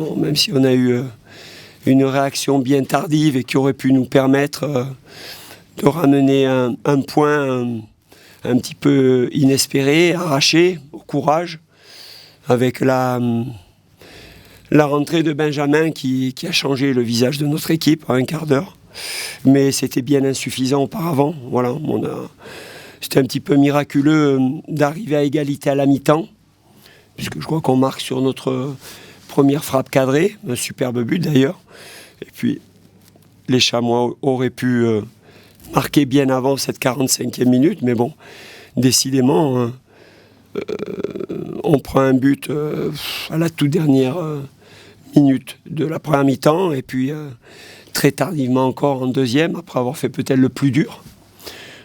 bon, même si on a eu une réaction bien tardive et qui aurait pu nous permettre de ramener un point un petit peu inespéré, arraché, au courage, avec la rentrée de Benjamin qui a changé le visage de notre équipe en un quart d'heure. Mais c'était bien insuffisant auparavant. Voilà, c'était un petit peu miraculeux d'arriver à égalité à la mi-temps, puisque je crois qu'on marque sur notre première frappe cadrée, un superbe but d'ailleurs. Et puis les Chamois auraient pu marquer bien avant cette 45e minute, mais bon, décidément, on prend un but à la toute dernière minute de la première mi-temps, et puis très tardivement encore en deuxième, après avoir fait peut-être le plus dur.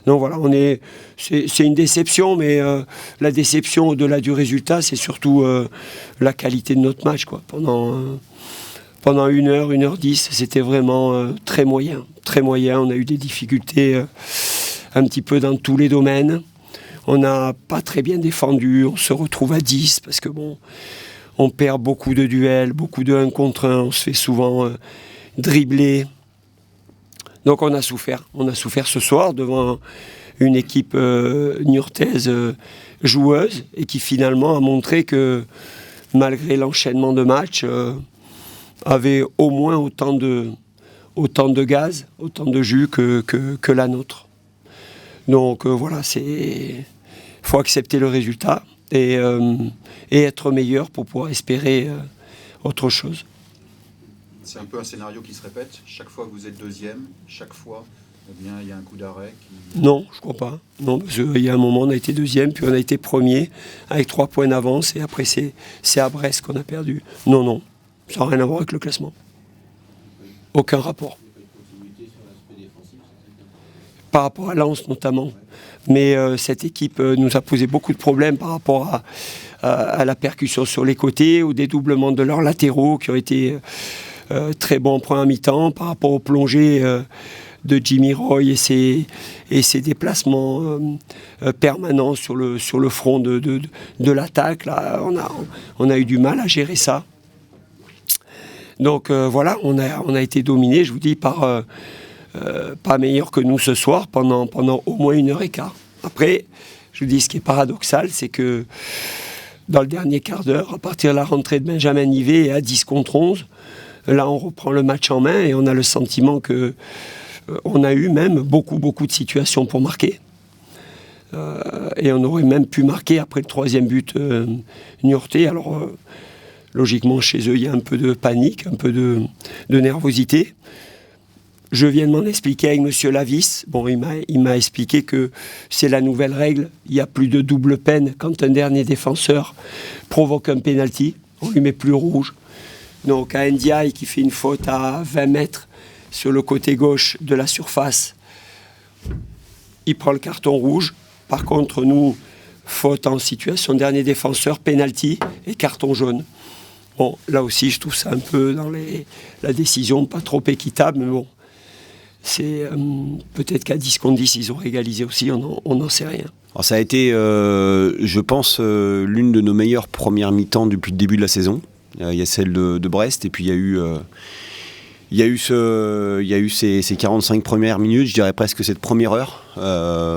Donc voilà, c'est une déception, mais la déception au-delà du résultat, c'est surtout la qualité de notre match, quoi. Pendant 1h10, c'était vraiment très moyen. Très moyen, on a eu des difficultés un petit peu dans tous les domaines. On n'a pas très bien défendu, on se retrouve à 10, parce que bon, on perd beaucoup de duels, beaucoup de 1 contre 1, on se fait souvent dribbler. Donc on a souffert ce soir devant une équipe niortaise joueuse et qui finalement a montré que malgré l'enchaînement de matchs, avait au moins autant de gaz, autant de jus que la nôtre. Donc voilà, faut accepter le résultat et être meilleur pour pouvoir espérer autre chose. C'est un peu un scénario qui se répète. Chaque fois que vous êtes deuxième, chaque fois, eh bien, il y a un coup d'arrêt qui... Non, je crois pas. Non, parce qu'il y a un moment, on a été deuxième, puis on a été premier, avec 3 points d'avance, et après, c'est à Brest qu'on a perdu. Non, ça n'a rien à voir avec le classement. Aucun rapport. Par rapport à Lens, notamment. Mais cette équipe nous a posé beaucoup de problèmes par rapport à la percussion sur les côtés, au dédoublement de leurs latéraux, qui ont été... très bon en première mi-temps par rapport au plongé de Jimmy Roy et ses déplacements permanents sur le front de l'attaque. Là, on a eu du mal à gérer ça. Donc voilà, on a été dominé, je vous dis, par pas meilleur que nous ce soir pendant au moins 1h15. Après, je vous dis, ce qui est paradoxal, c'est que dans le dernier quart d'heure, à partir de la rentrée de Benjamin Nivet à 10 contre 11, là, on reprend le match en main et on a le sentiment qu'on a eu même beaucoup de situations pour marquer. Et on aurait même pu marquer après le 3e but niortais. Alors, logiquement, chez eux, il y a un peu de panique, un peu de nervosité. Je viens de m'en expliquer avec M. Lavis. Bon, il m'a expliqué que c'est la nouvelle règle. Il n'y a plus de double peine quand un dernier défenseur provoque un pénalty. On ne lui met plus rouge. Donc à Ndiaye qui fait une faute à 20 mètres sur le côté gauche de la surface, il prend le carton rouge. Par contre, nous, faute en situation de dernier défenseur, penalty et carton jaune. Bon, là aussi, je trouve ça un peu dans la décision pas trop équitable, mais bon, c'est peut-être qu'à 10 contre 10, ils ont égalisé aussi, on n'en sait rien. Alors ça a été, je pense, l'une de nos meilleures premières mi-temps depuis le début de la saison. Il y a celle de Brest et puis il y a eu ces 45 premières minutes, je dirais presque cette première heure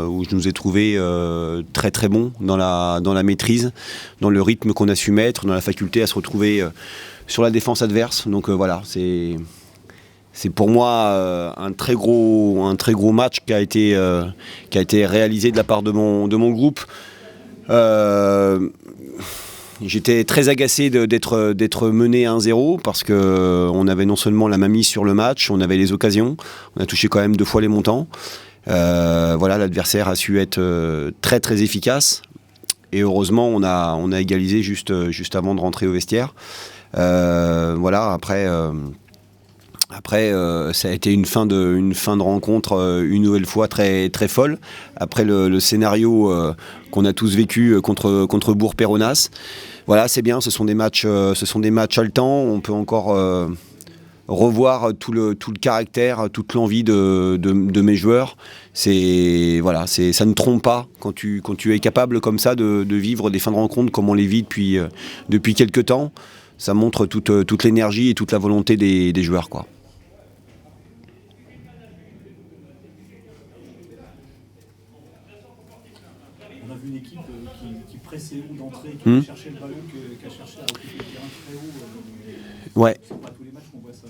où je nous ai trouvé très très bon dans la maîtrise, dans le rythme qu'on a su mettre, dans la faculté à se retrouver sur la défense adverse. Donc voilà, c'est pour moi un très gros match qui a été réalisé de la part de mon groupe. J'étais très agacé d'être mené 1-0 parce qu'on avait non seulement la main mise sur le match, on avait les occasions, on a touché quand même 2 fois les montants. Voilà, l'adversaire a su être très très efficace et heureusement on a égalisé juste avant de rentrer au vestiaire. Voilà, après, ça a été une fin de rencontre une nouvelle fois très très folle. Après le scénario qu'on a tous vécu contre Bourg-Péronas. Voilà, c'est bien. Ce sont des matchs haletants. On peut encore revoir tout le caractère, toute l'envie de mes joueurs. Ça ne trompe pas quand tu es capable comme ça de vivre des fins de rencontre comme on les vit depuis quelques temps. ça montre toute l'énergie et toute la volonté des joueurs, quoi. On a vu une équipe qui pressait ou d'entrée, qui cherchait le ballon, qui a cherché à occuper le terrain très haut. Ouais. C'est pas tous les matchs qu'on voit ça.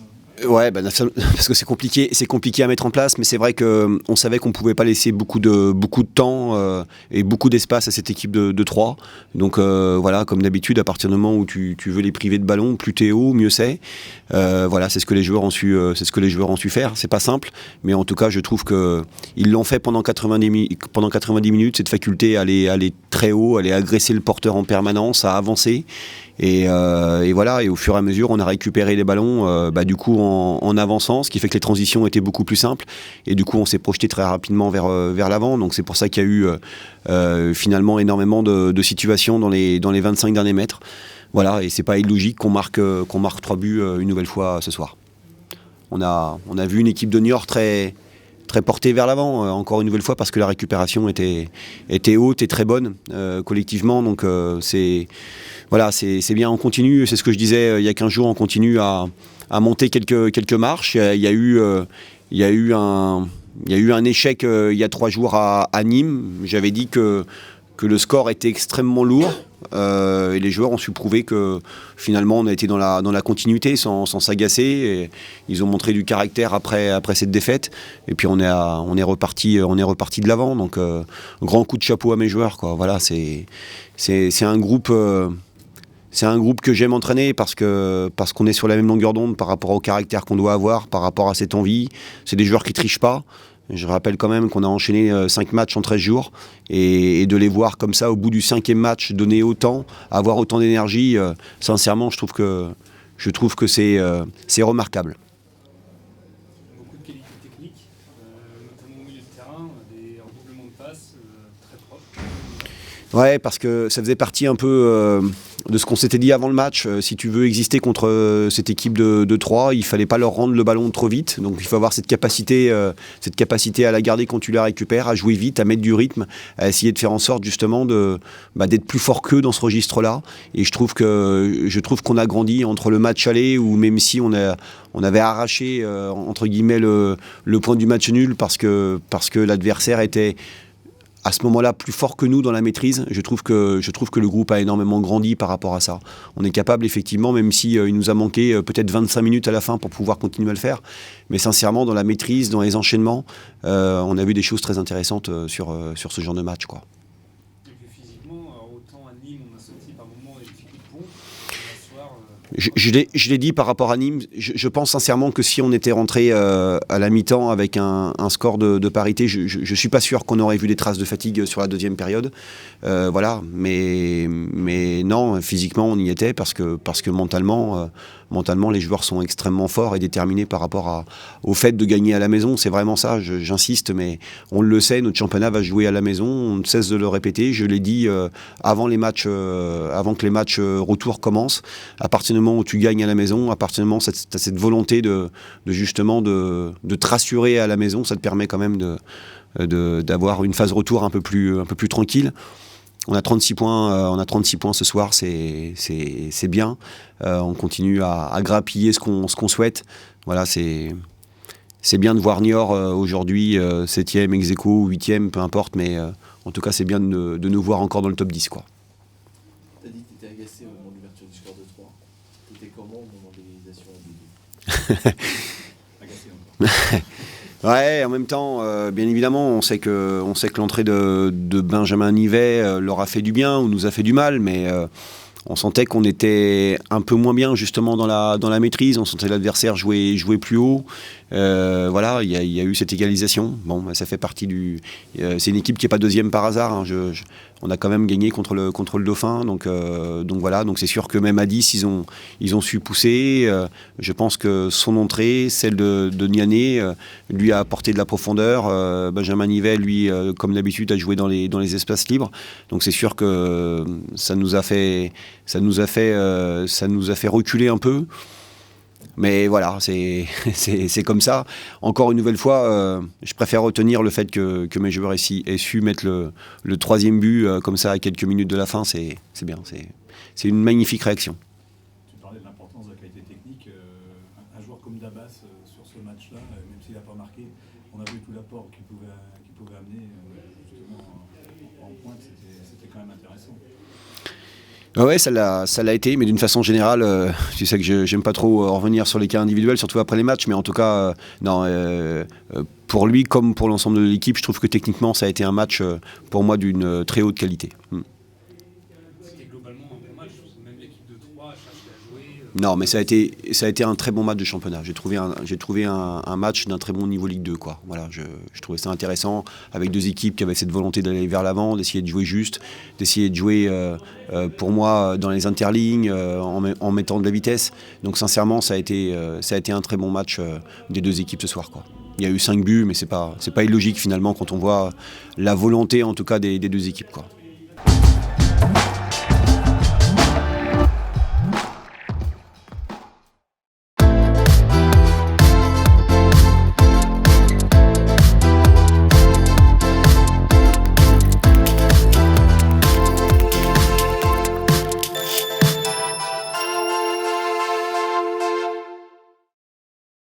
Ouais, parce que c'est compliqué à mettre en place, mais c'est vrai qu'on savait qu'on pouvait pas laisser beaucoup de temps et beaucoup d'espace à cette équipe de 3. Donc voilà, comme d'habitude, à partir du moment où tu veux les priver de ballon, plus t'es haut, mieux c'est. Voilà, c'est ce que les joueurs ont su faire. C'est pas simple, mais en tout cas, je trouve que ils l'ont fait pendant 90 minutes, cette faculté à aller très haut, à aller agresser le porteur en permanence, à avancer. Et voilà, et au fur et à mesure, on a récupéré les ballons du coup en avançant, ce qui fait que les transitions étaient beaucoup plus simples. Et du coup, on s'est projeté très rapidement vers l'avant. Donc c'est pour ça qu'il y a eu finalement énormément de situations dans les 25 derniers mètres. Voilà, et c'est pas illogique qu'on marque 3 buts une nouvelle fois ce soir. On a vu une équipe de Niort très portée vers l'avant, encore une nouvelle fois, parce que la récupération était haute et très bonne collectivement. Donc c'est bien, on continue, c'est ce que je disais il y a 15 jours, on continue à monter quelques marches. Il y a eu un échec il y a 3 jours à Nîmes. J'avais dit que le score était extrêmement lourd et les joueurs ont su prouver que finalement on a été dans la continuité sans s'agacer. Et ils ont montré du caractère après cette défaite. Et puis on est reparti de l'avant. Donc grand coup de chapeau à mes joueurs, quoi. Voilà, c'est un groupe. C'est un groupe que j'aime entraîner parce qu'on est sur la même longueur d'onde par rapport au caractère qu'on doit avoir, par rapport à cette envie. C'est des joueurs qui trichent pas. Je rappelle quand même qu'on a enchaîné 5 matchs en 13 jours et de les voir comme ça au bout du 5e match donner autant, avoir autant d'énergie, sincèrement je trouve que c'est remarquable. Beaucoup de qualités techniques, notamment au milieu de terrain, des redoublements de passes très propres. Ouais, parce que ça faisait partie un peu de ce qu'on s'était dit avant le match. Si tu veux exister contre cette équipe de 3, il fallait pas leur rendre le ballon trop vite. Donc il faut avoir cette capacité à la garder quand tu la récupères, à jouer vite, à mettre du rythme, à essayer de faire en sorte justement d'être plus fort qu'eux dans ce registre-là. Et je trouve qu'on a grandi entre le match aller où même si on avait arraché entre guillemets le point du match nul parce que l'adversaire était à ce moment-là plus fort que nous dans la maîtrise. Je trouve que le groupe a énormément grandi par rapport à ça. On est capable effectivement, même si il nous a manqué peut-être 25 minutes à la fin pour pouvoir continuer à le faire, mais sincèrement dans la maîtrise, dans les enchaînements, on a vu des choses très intéressantes sur ce genre de match, quoi. Et puis physiquement, autant à Nîmes on a senti par moments des petits coups de pompe, ce soir... Je l'ai dit par rapport à Nîmes, je pense sincèrement que si on était rentré à la mi-temps avec un score de parité, je suis pas sûr qu'on aurait vu des traces de fatigue sur la deuxième période. Voilà, mais non, physiquement on y était parce que mentalement les joueurs sont extrêmement forts et déterminés par rapport au fait de gagner à la maison. C'est vraiment ça, j'insiste, mais on le sait, notre championnat va jouer à la maison, on ne cesse de le répéter. Je l'ai dit avant que les matchs retour commencent. À partir du moment où tu gagnes à la maison, à partir du moment où tu as cette volonté de te rassurer à la maison, ça te permet quand même d'avoir une phase retour un peu plus tranquille. On a 36 points ce soir, c'est bien. On continue à grappiller ce qu'on souhaite. Voilà, c'est bien de voir Niort aujourd'hui 7e, ex-aequo ou 8e, peu importe, mais en tout cas c'est bien de nous voir encore dans le top 10, quoi. T'as dit que t'étais agacé au moment de l'ouverture du score de 3. T'étais comment au moment de l'égalisation à 2-2? Agacé encore. Ouais, en même temps, bien évidemment, on sait que l'entrée de Benjamin Nivet leur a fait du bien ou nous a fait du mal, mais on sentait qu'on était un peu moins bien justement dans la maîtrise. On sentait l'adversaire jouer plus haut. Voilà, il y a eu cette égalisation. Bon, ça fait partie c'est une équipe qui n'est pas deuxième par hasard. Hein. On a quand même gagné contre le Dauphin. Donc voilà. Donc c'est sûr que même à 10, ils ont su pousser. Je pense que son entrée, celle de Niané, lui a apporté de la profondeur. Benjamin Nivet, lui, comme d'habitude, a joué dans les espaces libres. Donc c'est sûr que ça nous a fait reculer un peu. Mais voilà, c'est comme ça. Encore une nouvelle fois, je préfère retenir le fait que mes joueurs ici aient su mettre le 3e but comme ça à quelques minutes de la fin. C'est bien. C'est une magnifique réaction. Tu parlais de même s'il n'a pas marqué, on a vu tout l'apport qu'il pouvait amener justement en pointe, c'était quand même intéressant. Ouais, ça l'a été, mais d'une façon générale, tu sais que j'aime pas trop revenir sur les cas individuels, surtout après les matchs, mais en tout cas, pour lui comme pour l'ensemble de l'équipe, je trouve que techniquement, ça a été un match pour moi d'une très haute qualité. C'était globalement un bon match, même l'équipe de 3 cherchait à jouer. Non, mais ça a été un très bon match de championnat. J'ai trouvé un match d'un très bon niveau Ligue 2, quoi. Voilà, je trouvais ça intéressant, avec deux équipes qui avaient cette volonté d'aller vers l'avant, d'essayer de jouer juste, d'essayer de jouer, pour moi, dans les interlignes, en mettant de la vitesse. Donc sincèrement, ça a été un très bon match des deux équipes ce soir, quoi. Il y a eu 5 buts, mais c'est pas illogique finalement quand on voit la volonté, en tout cas, des deux équipes, quoi.